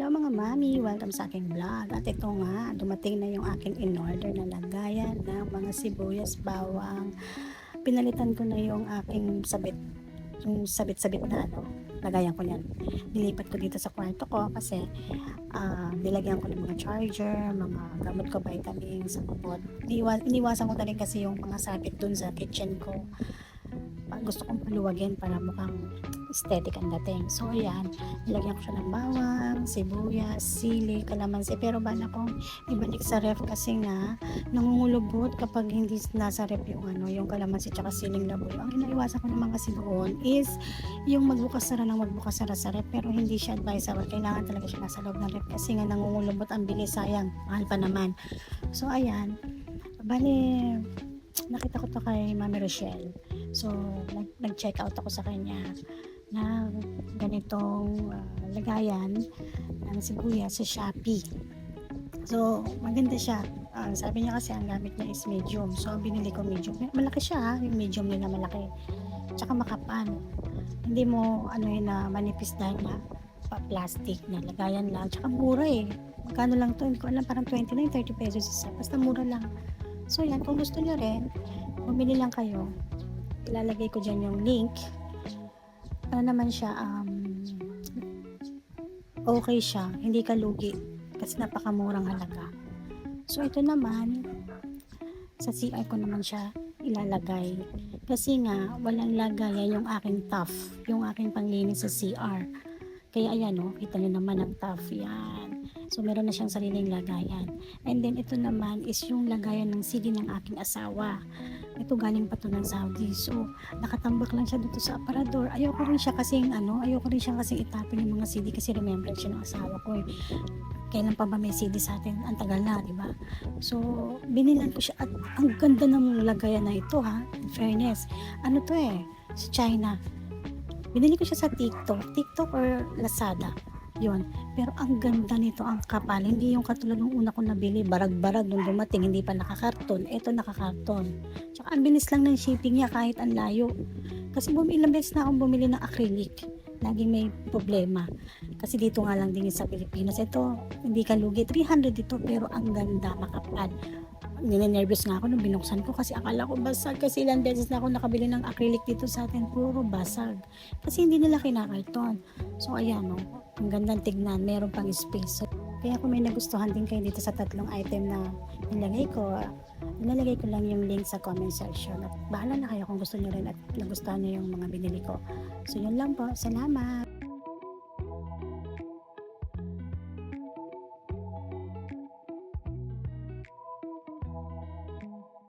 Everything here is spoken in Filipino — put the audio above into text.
Hello mga mami, welcome sa aking vlog. At ito nga, dumating na yung aking in-order na lagayan ng mga sibuyas, bawang. Pinalitan ko na yung aking sabit, yung sabit-sabit na lagayan ko yan. Nilipat ko dito sa kwarto ko kasi nilagyan ko ng mga charger, mga gamot ko, vitamins, sa kapot. Iniwasan ko na rin kasi yung mga sabit dun sa kitchen ko. Gusto kong paluwagin para mukhang aesthetic ang dating. So ayan, nilagyan ko siya ng bawang, sibuyas, sili, kalamansi. Pero bala kong ibalik sa ref kasi nga nangungulubot kapag hindi nasa ref yung kalamansi tsaka siling laboy. Ang inaiwasan ko naman kasi doon is yung magbukas-sara ng magbukas-sara sa ref, pero hindi siya advisable. Kailangan talaga siya nasa loob ng ref kasi nga nangungulubot ang bilis, sayang, mahal pa naman. So ayan, bali nakita ko to kay Mami Rochelle. So, nag-check out ako sa kanya na ganitong lagayan ng sibuyas sa Shopee. So, maganda siya. Sabi niya kasi ang gamit niya is medium. So, binili ko medium. Malaki siya, yung medium nila malaki. Tsaka makapal. Hindi mo na manipis dahil na plastic na lagayan lang. Tsaka mura eh. Magkano lang to? Hindi ko alam, parang 29, 30 pesos isa. Basta mura lang. So, yan. Kung gusto niyo rin, bumili lang kayo. Ilalagay ko dyan yung link. Ano naman siya, okay siya, hindi ka lugi kasi napakamurang halaga. So ito naman, sa CR ko naman siya ilalagay kasi nga walang lagayan yung aking towel, yung aking panglinis sa CR. Kaya ayan kita niyo naman ang towel yan. So meron na siyang sariling lagayan. And then ito naman is yung lagayan ng CD ng aking asawa. Ito galing pa to ng Saudi. So nakatambak lang siya dito sa aparador. Ayoko rin siya kasing itapon yung mga CD kasi remembrance siya ng asawa ko eh. Kailan pa ba may CD sa atin? Ang tagal na, di ba? So binilan ko siya at ang ganda ng lagayan na ito ha. In fairness. Ano to eh? Sa China. Binili ko siya sa TikTok or Lazada. Yun. Pero ang ganda nito, ang kapal. Hindi yung katulad ng una ko nabili, barag-barag nung dumating, hindi pa nakakarton. Ito nakakarton. Tsaka ang bilis lang ng shipping niya kahit ang layo. Kasi ilang beses na akong bumili ng acrylic. Laging may problema. Kasi dito nga lang din sa Pilipinas. Ito, hindi ka lugi. 300 dito pero ang ganda, makapal. Ninenervous nga ako nung binuksan ko kasi akala ko basag kasi ilang beses na ako nakabili ng acrylic dito sa atin, puro basag kasi hindi nila kinakarton. So ayan ang gandang tignan, meron pang space. So, kaya kung may nagustuhan din kayo dito sa tatlong item na nilagay ko, ilalagay ko lang yung link sa comment section at bahala na kayo kung gusto nyo rin at nagustuhan nyo yung mga binili ko. So yun lang po, salamat.